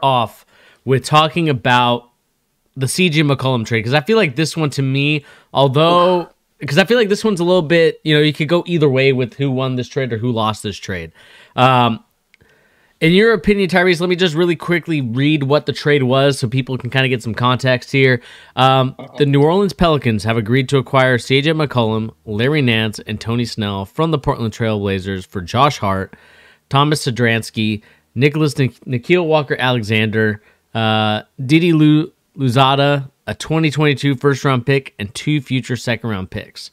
off with talking about the CJ McCollum trade, because I feel like this one to me, because I feel like this one's a little bit, you could go either way with who won this trade or who lost this trade. In your opinion, Tyrese, let me just really quickly read what the trade was so people can kind of get some context here. The New Orleans Pelicans have agreed to acquire CJ McCollum, Larry Nance, and Tony Snell from the Portland Trail Blazers for Josh Hart, Thomas Sadransky, Nikhil Walker-Alexander, Didi Luzada, a 2022 first-round pick, and 2 future second-round picks.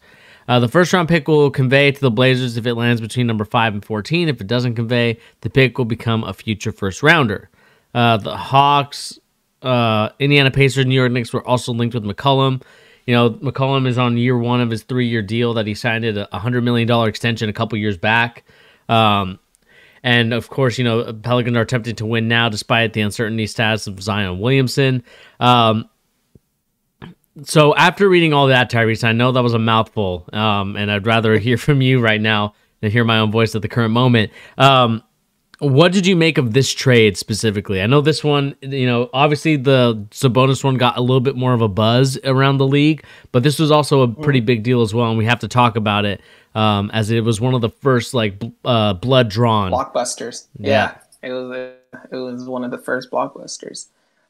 The first-round pick will convey to the Blazers if it lands between number 5 and 14. If it doesn't convey, the pick will become a future first-rounder. The Hawks, Indiana Pacers, New York Knicks were also linked with McCollum. McCollum is on year 1 of his 3-year deal that he signed at a $100 million extension a couple years back. And, of course, Pelicans are attempting to win now despite the uncertainty status of Zion Williamson. So after reading all that, Tyrese, I know that was a mouthful, and I'd rather hear from you right now than hear my own voice at the current moment. What did you make of this trade specifically? I know this one, obviously the Sabonis one got a little bit more of a buzz around the league, but this was also a pretty big deal as well, and we have to talk about it as it was one of the first blood drawn blockbusters. Yeah, it was one of the first blockbusters.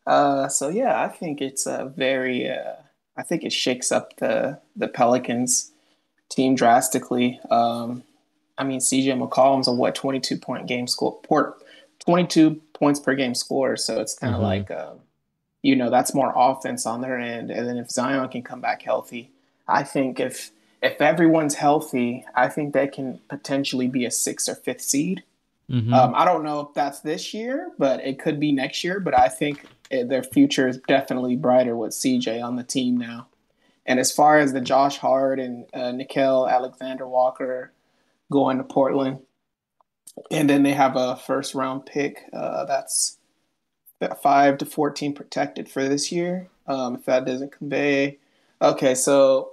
I think it's a very. I think it shakes up the Pelicans team drastically. CJ McCollum's a 22 point game score, 22 points per game scorer. So it's kind of like, that's more offense on their end. And then if Zion can come back healthy, I think if everyone's healthy, I think they can potentially be a 6th or 5th seed. I don't know if that's this year, but it could be next year. But I think their future is definitely brighter with CJ on the team now. And as far as the Josh Hart and Nikhil Alexander-Walker going to Portland, and then they have a first-round pick that's 5 to 14 protected for this year, if that doesn't convey. Okay, so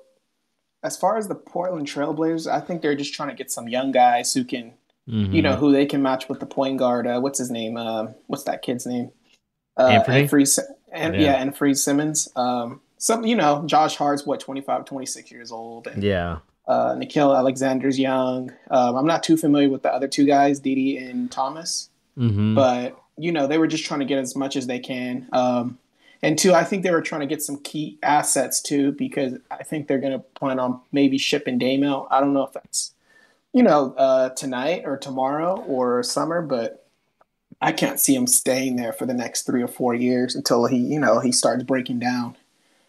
as far as the Portland Trailblazers, I think they're just trying to get some young guys who can who they can match with the point guard. What's his name? What's that kid's name? Anthony? Anthony Simmons. Josh Hart's 25, 26 years old. And, Nikhil Alexander's young. I'm not too familiar with the other 2 guys, Didi and Thomas. But, they were just trying to get as much as they can. And 2, I think they were trying to get some key assets, too, because I think they're going to plan on maybe shipping Dame out. I don't know if that's tonight or tomorrow or summer, but I can't see him staying there for the next 3 or 4 years until he starts breaking down.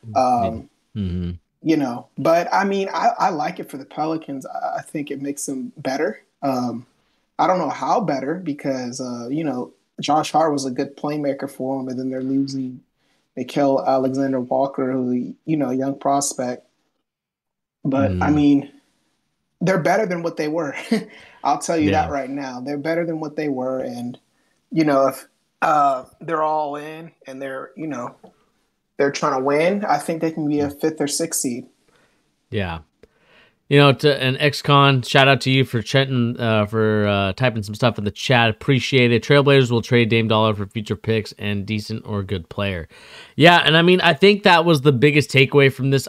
But I like it for the Pelicans. I think it makes them better. I don't know how better because, Josh Hart was a good playmaker for them, and then they're losing Nikhil Alexander-Walker, who's a young prospect. But, they're better than what they were. I'll tell you that right now. They're better than what they were. And, if they're all in and they're trying to win, I think they can be a 5th or 6th seed. Yeah. To an ex-con, shout out to you for chatting, for typing some stuff in the chat. Appreciate it. Trailblazers will trade Dame Dollar for future picks and decent or good player. Yeah, and I think that was the biggest takeaway from this.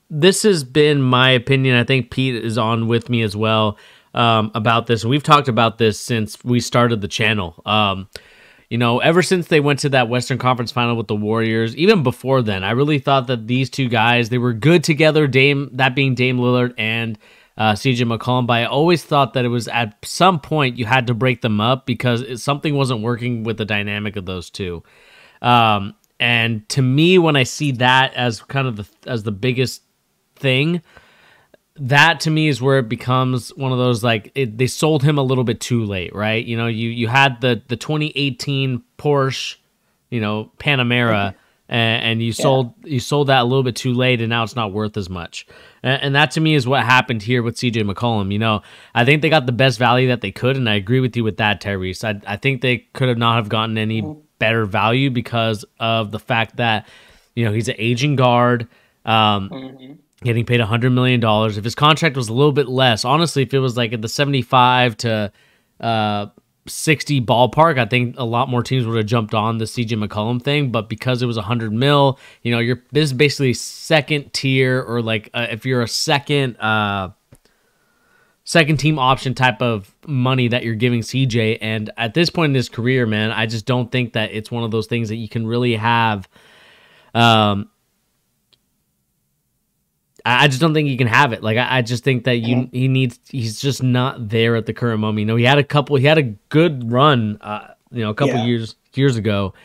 This has been my opinion. I think Pete is on with me as well about this. We've talked about this since we started the channel. Ever since they went to that Western Conference final with the Warriors, even before then, I really thought that these 2 guys, they were good together, that being Dame Lillard and CJ McCollum, but I always thought that it was at some point you had to break them up because something wasn't working with the dynamic of those 2. And to me, when I see that as kind of as the biggest thing, that to me is where it becomes one of those they sold him a little bit too late, right? You had the 2018 Porsche, Panamera, and you sold that a little bit too late, and now it's not worth as much. And that to me is what happened here with CJ McCollum. I think they got the best value that they could, and I agree with you with that, Tyrese. I think they could have not have gotten any better value because of the fact that he's an aging guard. Getting paid $100 million. If his contract was a little bit less, honestly, if it was like at the 75 to 60 ballpark, I think a lot more teams would have jumped on the CJ McCollum thing. But because it was 100 mil, this is basically second tier, or like if you're a second team option type of money that you're giving CJ. And at this point in his career, man, I just don't think that it's one of those things that you can really have. I just don't think you can have it. Like I just think that he's just not there at the current moment. He had a good run, a couple years ago.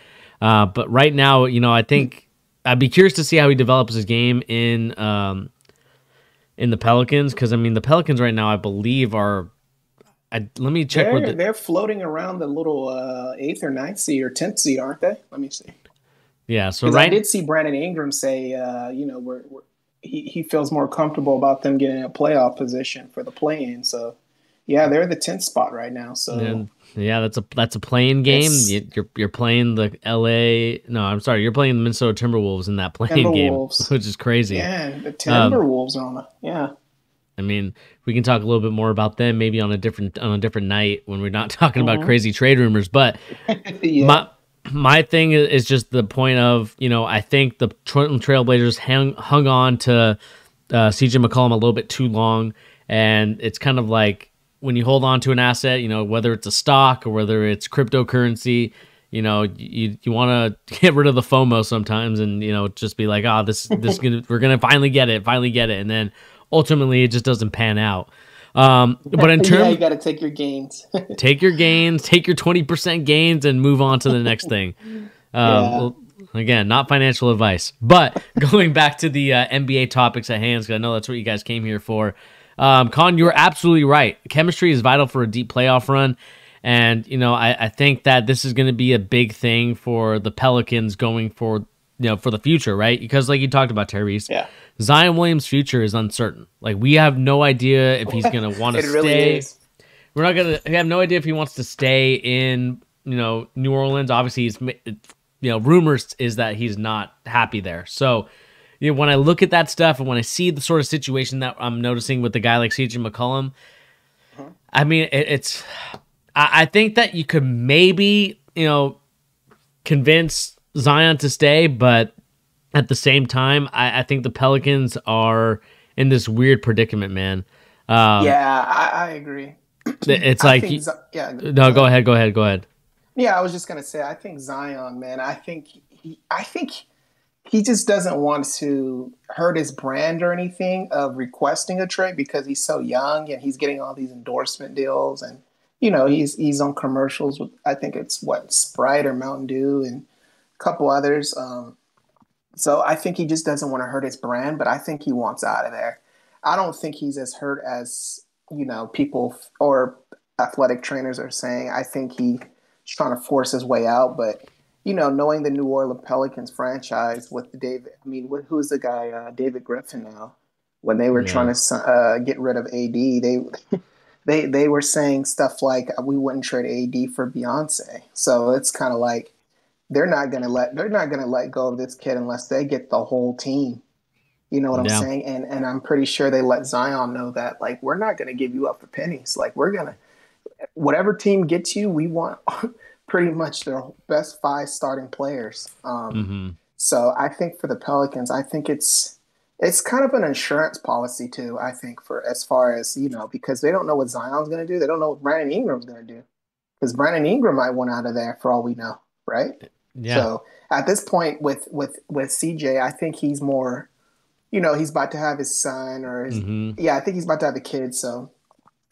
But right now, I think I'd be curious to see how he develops his game in the Pelicans. Cause I mean, the Pelicans right now, I believe let me check. They're floating around the little 8th or 9th seed or 10th seed, aren't they? Let me see. Yeah. So I did see Brandon Ingram say, he feels more comfortable about them getting a playoff position for the play-in. So, yeah, they're the 10th spot right now. So, that's a play-in game. You're playing the LA. No, I'm sorry, you're playing the Minnesota Timberwolves in that play-in game, which is crazy. Yeah, the Timberwolves on the I mean, we can talk a little bit more about them maybe on a different night when we're not talking about crazy trade rumors. But my thing is just the point of, I think the Trailblazers hung on to CJ McCollum a little bit too long. And it's kind of like when you hold on to an asset, whether it's a stock or whether it's cryptocurrency, you want to get rid of the FOMO sometimes and, just be like, we're going to finally get it. And then ultimately it just doesn't pan out. But in terms, you got to take your gains. take your 20% gains and move on to the next thing. Well, again, not financial advice, but going back to the NBA topics at hand, because I know that's what you guys came here for. Con, you're absolutely right. Chemistry is vital for a deep playoff run. And, I think that this is going to be a big thing for the Pelicans going for the future, right? Because like you talked about, Tyrese, Zion Williams' future is uncertain. Like, we have no idea if he's going to want to stay. Really is. We have no idea if he wants to stay in, New Orleans. Obviously, he's, rumors is that he's not happy there. So, when I look at that stuff and when I see the sort of situation that I'm noticing with the guy like CJ McCollum, I mean, I think that you could maybe, convince Zion to stay, but at the same time, I think the Pelicans are in this weird predicament, man. I agree. It's like, no, go ahead. Yeah, I was just gonna say, I think Zion, man. I think he just doesn't want to hurt his brand or anything of requesting a trade because he's so young and he's getting all these endorsement deals and he's on commercials with, I think it's Sprite or Mountain Dew and a couple others. So I think he just doesn't want to hurt his brand, but I think he wants out of there. I don't think he's as hurt as, people or athletic trainers are saying. I think he's trying to force his way out, but knowing the New Orleans Pelicans franchise with who's the guy, David Griffin now, when they were trying to get rid of AD, they were saying stuff like, we wouldn't trade AD for Beyonce. So it's kind of like, they're not gonna let go of this kid unless they get the whole team. You know what I'm saying? And I'm pretty sure they let Zion know that, like, we're not gonna give you up for pennies. Like, we're gonna, whatever team gets you, we want pretty much their best 5 starting players. So I think for the Pelicans, I think it's kind of an insurance policy too. I think for as far as because they don't know what Zion's gonna do. They don't know what Brandon Ingram's gonna do because Brandon Ingram might want out of there for all we know, right? Yeah. So at this point with CJ, I think he's more, he's about to have his son or his, I think he's about to have a kid. So,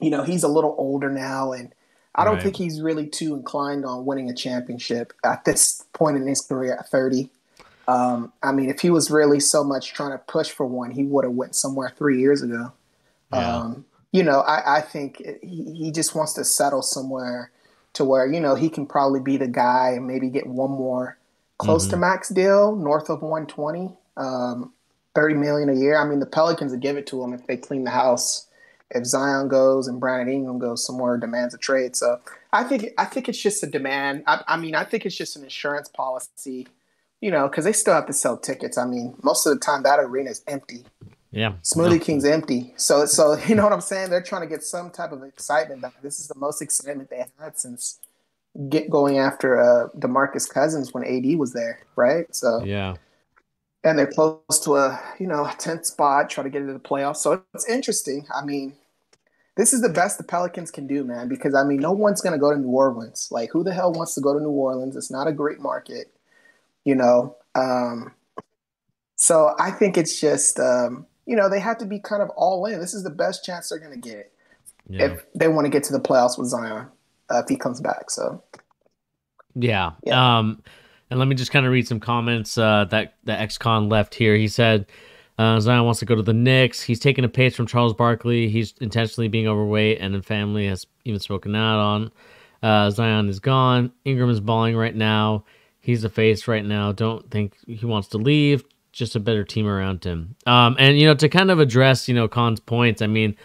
he's a little older now, and I don't think he's really too inclined on winning a championship at this point in his career at 30. I mean, if he was really so much trying to push for one, he would have went somewhere 3 years ago. I think he just wants to settle somewhere to where, he can probably be the guy and maybe get one more close to max deal, north of 120, $30 million a year. I mean, the Pelicans would give it to him if they clean the house. If Zion goes and Brandon Ingram goes somewhere, demands a trade. So I think it's just a demand. I think it's just an insurance policy, because they still have to sell tickets. I mean, most of the time that arena is empty. Yeah. Smoothie King's empty. So you know what I'm saying? They're trying to get some type of excitement back. This is the most excitement they had since going after DeMarcus Cousins when AD was there, right? So Yeah. and they're close to a 10th spot, try to get into the playoffs. So it's interesting. I mean, this is the best the Pelicans can do, man, because I mean, no one's gonna go to New Orleans. Like, who the hell wants to go to New Orleans? It's not a great market, you know. So I think it's just they have to be kind of all in. This is the best chance they're gonna get Yeah. if they want to get to the playoffs with Zion if he comes back. So Yeah. yeah. And let me just kind of read some comments that the ex-con left here. He said Zion wants to go to the Knicks. He's taking a page from Charles Barkley. He's intentionally being overweight, and the family has even spoken out on. Zion is gone. Ingram is balling right now. He's the face right now. Don't think he wants to leave. Just a better team around him. And to kind of address Con's points. I mean,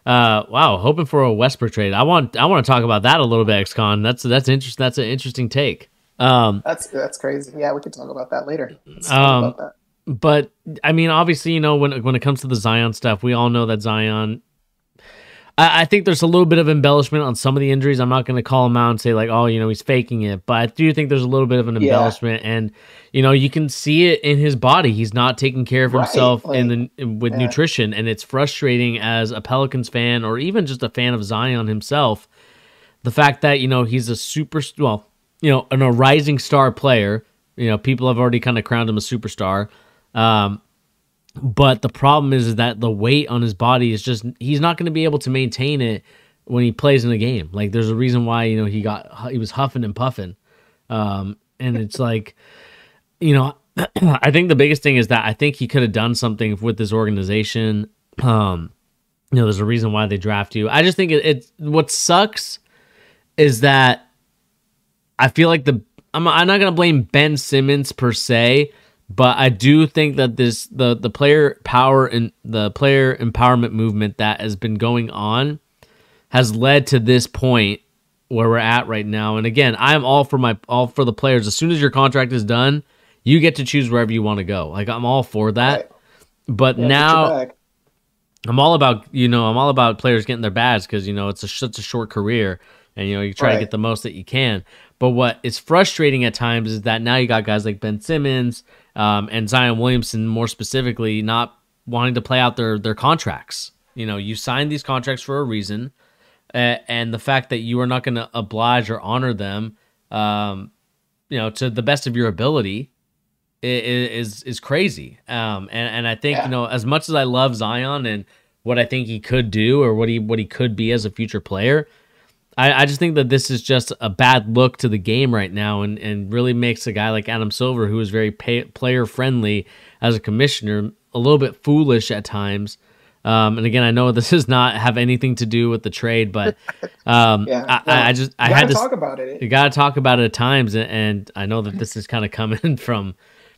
wow, hoping for a Westbrook trade. I want to talk about that a little bit, ex-con. That's interesting. That's an interesting take. That's crazy. Yeah, we could talk about that later. Let's talk about that. But I mean, obviously, when it comes to the Zion stuff, we all know that Zion. I think there's a little bit of embellishment on some of the injuries. I'm not going to call him out and say like, oh, he's faking it, but I do think there's a little bit of an embellishment, and you can see it in his body. He's not taking care of himself with nutrition, and it's frustrating as a Pelicans fan or even just a fan of Zion himself. The fact that he's a a rising star player. People have already kind of crowned him a superstar. But the problem is that the weight on his body is just, he's not going to be able to maintain it when he plays in a game. Like, there's a reason why, he was huffing and puffing. And it's like, I think the biggest thing is that I think he could have done something with this organization. There's a reason why they draft you. I just think what sucks is that I feel like I'm not going to blame Ben Simmons per se, but I do think that the player power and the player empowerment movement that has been going on has led to this point where we're at right now. And again, I'm all for the players. As soon as your contract is done, you get to choose wherever you want to go. Like, I'm all for that. Right. But now I'm all about players getting their bags because it's such a short career, and you try to get the most that you can. But what is frustrating at times is that now you got guys like Ben Simmons and Zion Williamson, more specifically, not wanting to play out their contracts. You signed these contracts for a reason, and the fact that you are not going to oblige or honor them, to the best of your ability, is crazy. And I think as much as I love Zion and what I think he could do or what he could be as a future player, I just think that this is just a bad look to the game right now, and really makes a guy like Adam Silver, who is very player friendly as a commissioner, a little bit foolish at times. And again, I know this does not have anything to do with the trade, but I had to talk about it. You got to talk about it at times, and I know that this is kind of coming from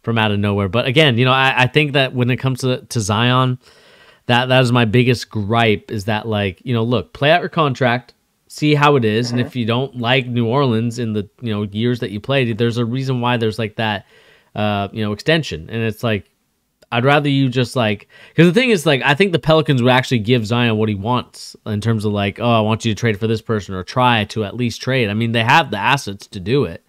out of nowhere. But again, I think that when it comes to Zion, that is my biggest gripe, is that look, play out your contract. See how it is, and if you don't like New Orleans in the years that you played, there's a reason why there's that extension, and it's like I'd rather you just because the thing is I think the Pelicans would actually give Zion what he wants in terms of oh, I want you to trade for this person or try to at least trade. I mean, they have the assets to do it.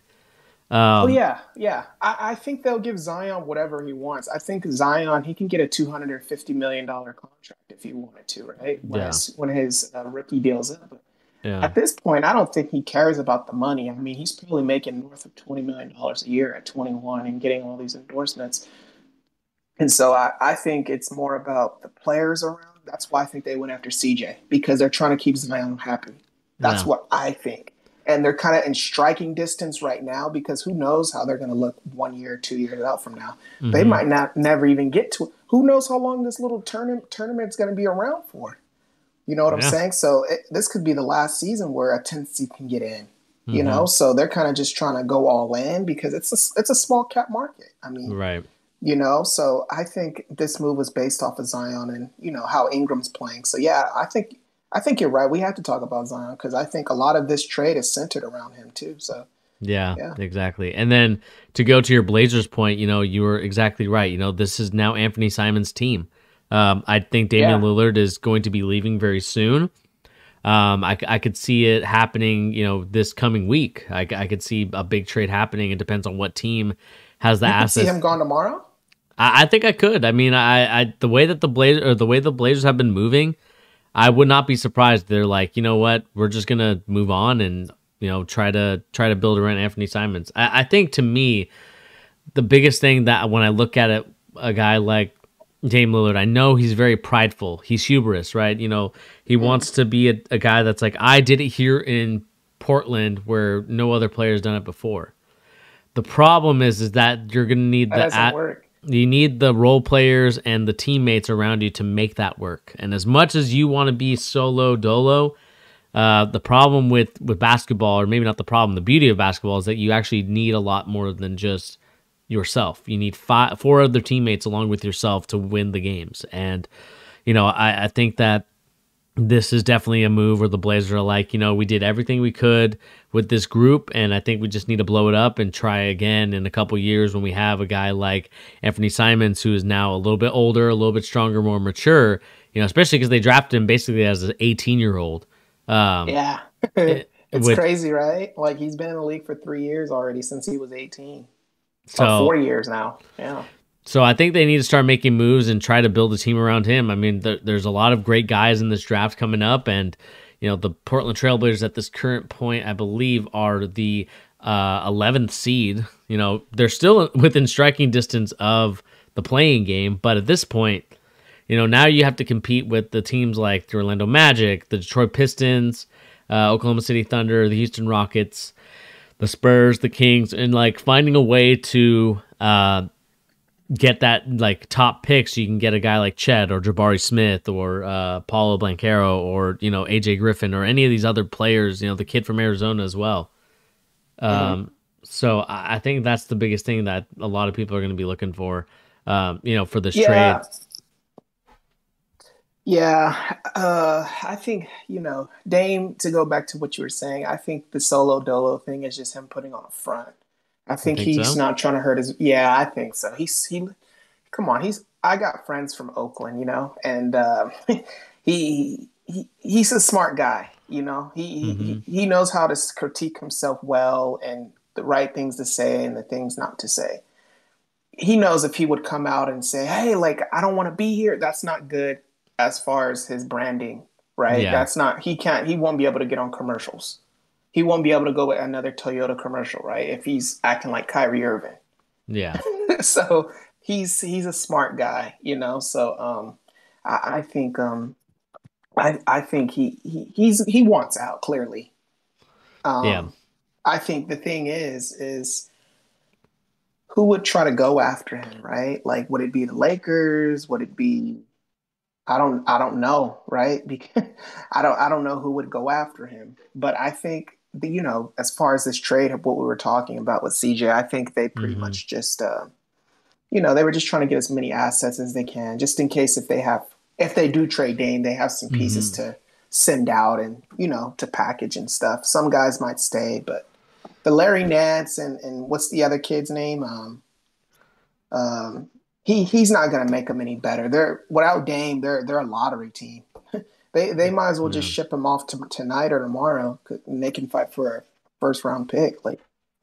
I think they'll give Zion whatever he wants. I think Zion, he can get a $250 million contract if he wanted to, right? When his rookie deal's up. At this point, I don't think he cares about the money. I mean, he's probably making north of $20 million a year at 21 and getting all these endorsements. And so I think it's more about the players around. That's why I think they went after CJ, because they're trying to keep Zion happy. That's what I think. And they're kind of in striking distance right now, because who knows how they're going to look 1 year, 2 years out from now. Mm-hmm. They might never even get to it. Who knows how long this little tournament's going to be around for? You know what I'm saying? So this could be the last season where a 10th seed can get in, So they're kind of just trying to go all in because it's a small cap market. I mean, right. So I think this move was based off of Zion and, how Ingram's playing. So, yeah, I think you're right. We have to talk about Zion because I think a lot of this trade is centered around him too. So, yeah, exactly. And then to go to your Blazers point, you were exactly right. This is now Anthony Simon's team. I think Damian Lillard is going to be leaving very soon. I could see it happening, this coming week. I could see a big trade happening. It depends on what team has the assets. You could see him gone tomorrow? I think I could. I mean, the way that the Blazers have been moving, I would not be surprised. They're like, you know what, we're just gonna move on and try to build around Anthony Simons. I think, to me, the biggest thing that when I look at it, a guy like Dame Lillard, I know he's very prideful. He's hubris, right? He wants to be a guy that's like, I did it here in Portland where no other player has done it before. The problem is that you're gonna need you need the role players and the teammates around you to make that work. And as much as you want to be solo dolo, the problem with basketball, or maybe not the problem, the beauty of basketball is that you actually need a lot more than just yourself. You need 4 other teammates along with yourself to win the games. And, I think that this is definitely a move where the Blazers are like, we did everything we could with this group, and I think we just need to blow it up and try again in a couple years when we have a guy like Anthony Simons, who is now a little bit older, a little bit stronger, more mature, especially because they drafted him basically as an 18-year-old. Yeah. It's crazy, right? Like, he's been in the league for 3 years already, since he was 18. So 4 years now. Yeah. So I think they need to start making moves and try to build a team around him. I mean, there's a lot of great guys in this draft coming up, and the Portland Trailblazers at this current point, I believe, are the 11th seed. They're still within striking distance of the playing game, but at this point, now you have to compete with the teams like the Orlando Magic, the Detroit Pistons, Oklahoma City Thunder, the Houston Rockets, the Spurs, the Kings, and like finding a way to get that like top pick so you can get a guy like Chet or Jabari Smith or Paulo Banchero or AJ Griffin or any of these other players, the kid from Arizona as well. So I think that's the biggest thing that a lot of people are going to be looking for, for this trade. Yeah, I think, Dame, to go back to what you were saying, I think the solo dolo thing is just him putting on a front. I think he's not trying to hurt his. Yeah, I think so. Come on. I got friends from Oakland, and he's a smart guy. He knows how to critique himself well and the right things to say and the things not to say. He knows if he would come out and say, "Hey, like, I don't want to be here," that's not good as far as his branding, right? Yeah. That's not. He won't be able to get on commercials. He won't be able to go with another Toyota commercial, right? If he's acting like Kyrie Irving. Yeah. So he's a smart guy, So I think I think he wants out, clearly. Yeah. I think the thing is who would try to go after him, right? Like, would it be the Lakers? Would it be I don't know, right? Because I don't know who would go after him. But I think as far as this trade of what we were talking about with CJ, I think they pretty much just they were just trying to get as many assets as they can, just in case if they do trade Dame, they have some pieces to send out and to package and stuff. Some guys might stay, but the Larry Nance and what's the other kid's name? He's not going to make them any better. Without Dame, they're a lottery team. They might as well just ship him off tonight or tomorrow, and they can fight for a first round pick,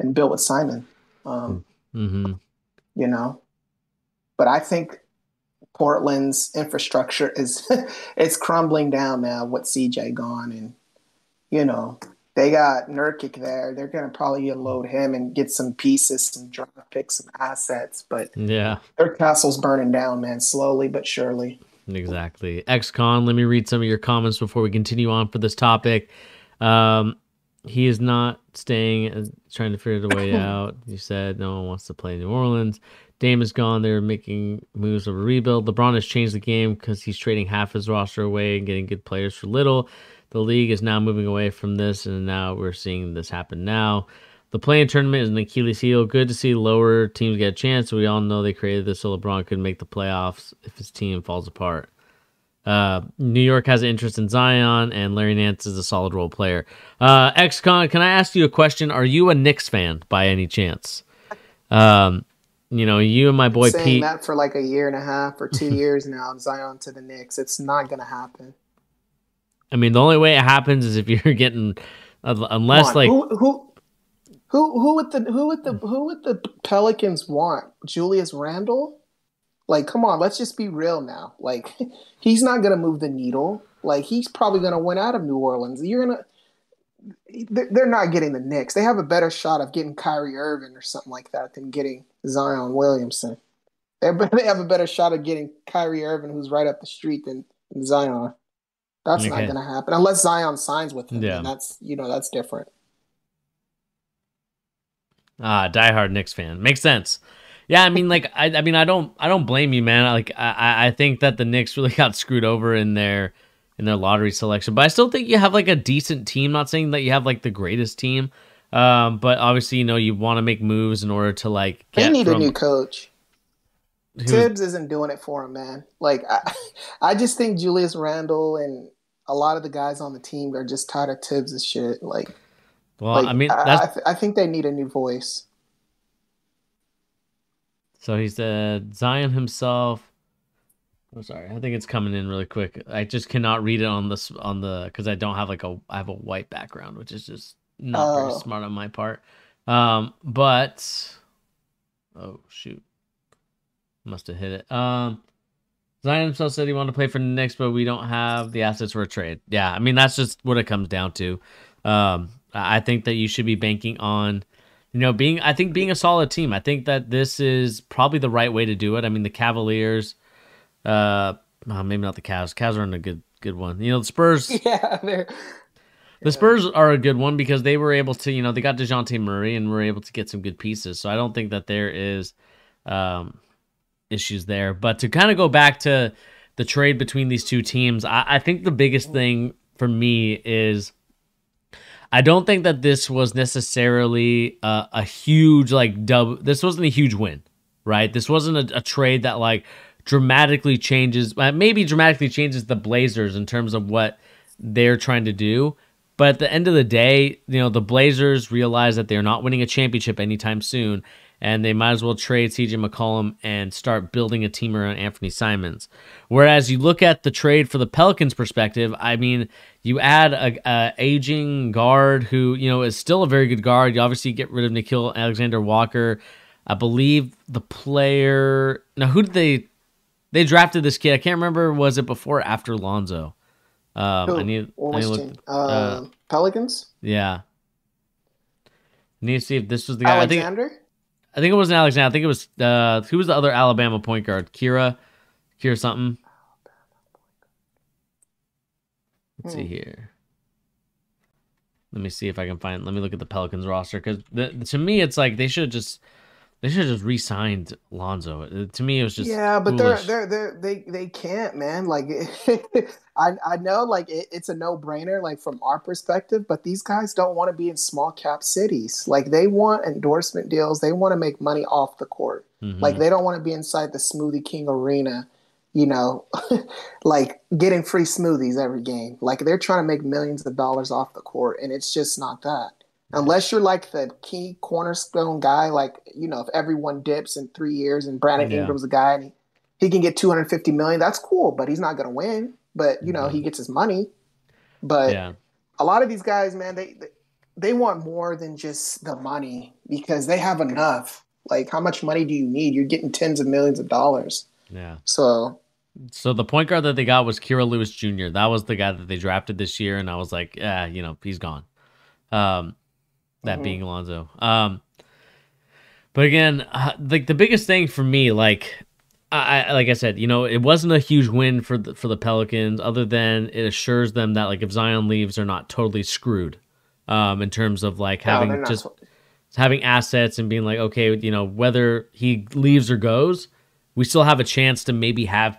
and build with Simon. But I think Portland's infrastructure is it's crumbling down now with CJ gone, and they got Nurkic there. They're going to probably unload him and get some pieces, some draft picks, some assets. But their castle's burning down, man, slowly but surely. Exactly. XCon, let me read some of your comments before we continue on for this topic. He is not staying, trying to figure the way out. You said no one wants to play New Orleans. Dame is gone. They're making moves of a rebuild. LeBron has changed the game because he's trading half his roster away and getting good players for little. The league is now moving away from this, and now we're seeing this happen now. The play-in tournament is an Achilles heel. Good to see lower teams get a chance. We all know they created this so LeBron could make the playoffs if his team falls apart. New York has an interest in Zion, and Larry Nance is a solid role player. XCon, can I ask you a question? Are you a Knicks fan by any chance? you and my boy Saying Pete. that for like a year and a half or 2 years now. Zion to the Knicks. It's not gonna happen. I mean, the only way it happens is if you're getting, Come unless on, like, who would the Pelicans want? Julius Randle? Like, come on, let's just be real now. Like, he's not gonna move the needle. Like, he's probably gonna win out of New Orleans. They're not getting the Knicks. They have a better shot of getting Kyrie Irving or something like that than getting Zion Williamson. They have a better shot of getting Kyrie Irving, who's right up the street, than Zion. That's not okay, going to happen unless Zion signs with him. yeah, Then that's different. diehard Knicks fan, makes sense. Yeah, I mean, like, I mean, I don't blame you, man. Like, I think that the Knicks really got screwed over in their lottery selection, but I still think you have like a decent team. Not saying that you have like the greatest team, but obviously, you want to make moves in order to like They get need a new from coach. who's Tibbs isn't doing it for him, man. Like I just think Julius Randle and a lot of the guys on the team are just tired of Tibbs' shit. Like, well. I like mean, that's I think they need a new voice. so he said Zion himself. I'm sorry, I think it's coming in really quick. I just cannot read it on the because I have a white background, which is just not very Uh, smart on my part. But oh shoot, must have hit it. Zion himself said he wanted to play for the Knicks, but we don't have the assets for a trade. Yeah, I mean that's just what it comes down to. I think that you should be banking on, being a solid team. I think that this is probably the right way to do it. I mean the Cavaliers. Maybe not the Cavs. Cavs are in a good one. The Spurs. yeah, The Spurs are a good one because they were able to, they got DeJounte Murray and were able to get some good pieces. So I don't think that there is issues there. But to kind of go back to the trade between these two teams, I think the biggest thing for me is I don't think that this was necessarily a huge like dub. This wasn't a huge win, right? This wasn't a trade that like dramatically changes, maybe dramatically changes the Blazers in terms of what they're trying to do. But at the end of the day, the Blazers realize that they're not winning a championship anytime soon, and they might as well trade CJ McCollum and start building a team around Anthony Simons. Whereas you look at the trade for the Pelicans perspective, I mean, you add a aging guard who, is still a very good guard. You obviously get rid of Nickeil Alexander-Walker. I believe the player... Now, who did they drafted this kid? I can't remember. Was it before or after Lonzo? I need to look. Pelicans? Yeah. I need to see if this was the guy. Alexander? I think it wasn't Alexander. I think it was who was the other Alabama point guard? Kira something. Let's see here. Let me see if I can find. Let me look at the Pelicans roster because to me it's like they should have just re-signed Lonzo. To me, it was just But foolish. they can't, man. Like I know, like it's a no-brainer, like from our perspective. But these guys don't want to be in small cap cities. Like they want endorsement deals. They want to make money off the court. Mm-hmm. Like they don't want to be inside the Smoothie King arena, like getting free smoothies every game. Like they're trying to make millions of dollars off the court, and it's just not that. Unless you're like the key cornerstone guy, like, if everyone dips in 3 years and Brandon Ingram's the guy and he can get $250 million, that's cool, but he's not going to win. But, he gets his money. But a lot of these guys, man, they want more than just the money because they have enough. Like, how much money do you need? You're getting tens of millions of dollars. Yeah. So the point guard that they got was Kira Lewis Jr. That was the guy that they drafted this year, and I was like, he's gone. That being Alonzo. But again, like the biggest thing for me, like I said, it wasn't a huge win for the Pelicans, other than it assures them that like if Zion leaves, they're not totally screwed. In terms of like having having assets and being like, okay, whether he leaves or goes, we still have a chance to maybe have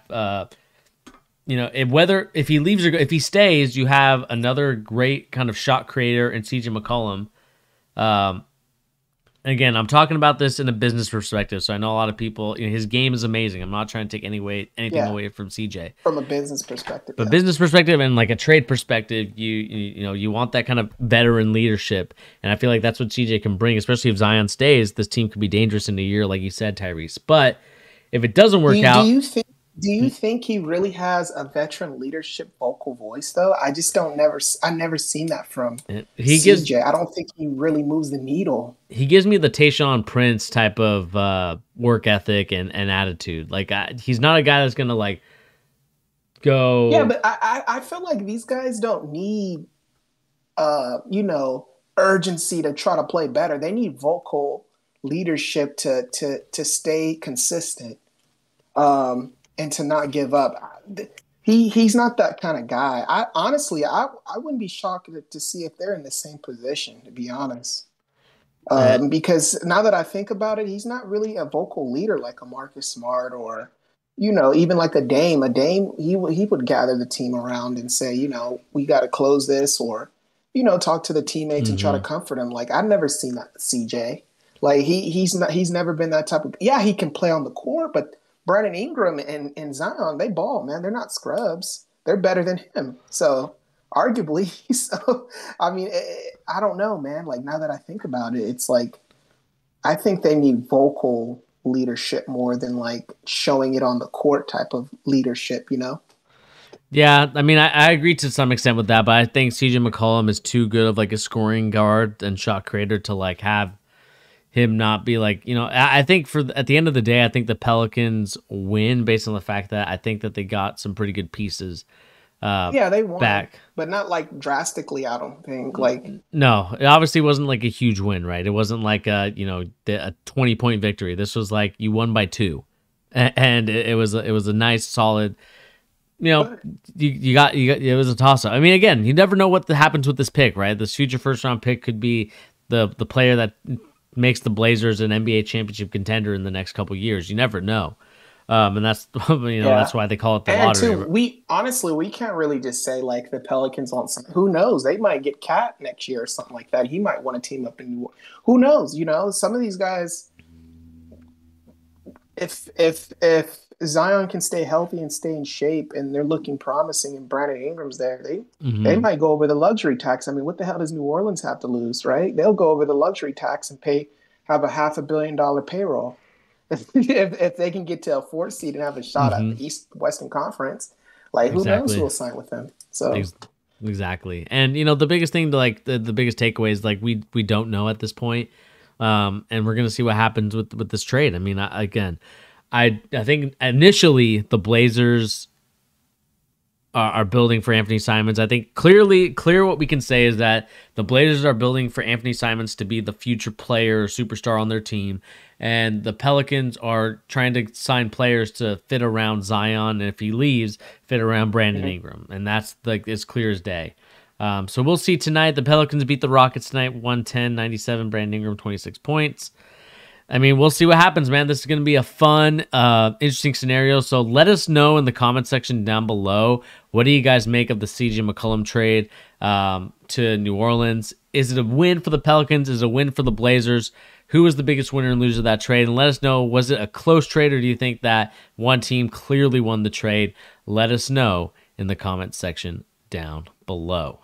if he leaves or if he stays, you have another great kind of shot creator in CJ McCollum. again, I'm talking about this in a business perspective, so I know a lot of people. His game is amazing. I'm not trying to take anything Yeah, away from CJ. from a business perspective, But yeah. business perspective and like a trade perspective, you want that kind of veteran leadership, and I feel like that's what CJ can bring. Especially if Zion stays, this team could be dangerous in a year, like you said, Tyrese. But if it doesn't work Do out, you think he really has a veteran leadership vocal voice though? I just don't never I never seen that from he gives CJ. I don't think he really moves the needle. he gives me the Tayshaun Prince type of work ethic and attitude. Like he's not a guy that's gonna like Yeah, go. but I feel like these guys don't need you know, urgency to try to play better. They need vocal leadership to stay consistent. And to not give up. He's not that kind of guy. I honestly, I wouldn't be shocked to see if they're in the same position, to be honest. Uh, Because now that I think about it, he's not really a vocal leader like a Marcus Smart or, you know, even like a Dame. A Dame, he would gather the team around and say, you know, we got to close this, or, you know, talk to the teammates and try to mhm. comfort them. Like I've never seen that with CJ. Like he's never been that type of. Yeah, he can play on the court, but Brandon Ingram and Zion, they ball, man. They're not scrubs. They're better than him. So arguably, so I mean, I don't know, man. Like now that I think about it, it's like I think they need vocal leadership more than like showing it on the court type of leadership, you know? Yeah, I mean, I agree to some extent with that, but I think CJ McCollum is too good of like a scoring guard and shot creator to like have him not be like, I think at the end of the day, I think the Pelicans win based on the fact that I think that they got some pretty good pieces Yeah, they won, back. but not like drastically, I don't think. Like, No, it obviously wasn't like a huge win, right? It wasn't like a 20-point victory. This was like you won by 2, and it was a nice solid. You know, but you got it was a toss up. I mean, again, you never know what happens with this pick, right? This future first round pick could be the player that makes the Blazers an NBA championship contender in the next couple years. You never know, and that's yeah. that's why they call it the And lottery. two, we honestly we can't really just say like the Pelicans on some. Who knows? They might get Cat next year or something like that. He might want to team up in New Orleans. Who knows? You know, some of these guys, if Zion can stay healthy and stay in shape, and they're looking promising, and Brandon Ingram's there, they Hmm. might go over the luxury tax. I mean, what the hell does New Orleans have to lose, right? They'll go over the luxury tax and have a $500 million payroll. If they can get to a 4th seed and have a shot at Hmm. the East Western Conference, like who knows who Exactly. will sign with them? So Ex- Exactly. And the biggest thing to like the biggest takeaway is like we don't know at this point. And we're gonna see what happens with this trade. I mean, I think initially the Blazers are building for Anthony Simons. I think clear what we can say is that the Blazers are building for Anthony Simons to be the future player or superstar on their team, and the Pelicans are trying to sign players to fit around Zion, and if he leaves, fit around Brandon mhm. Ingram, and that's like as clear as day. So we'll see tonight. The Pelicans beat the Rockets tonight, 110-97. Brandon Ingram, 26 points. I mean, we'll see what happens, man. This is going to be a fun, interesting scenario. So let us know in the comment section down below. What do you guys make of the CJ McCollum trade to New Orleans? Is it a win for the Pelicans? Is it a win for the Blazers? Who was the biggest winner and loser of that trade? And let us know, was it a close trade, or do you think that one team clearly won the trade? Let us know in the comment section down below.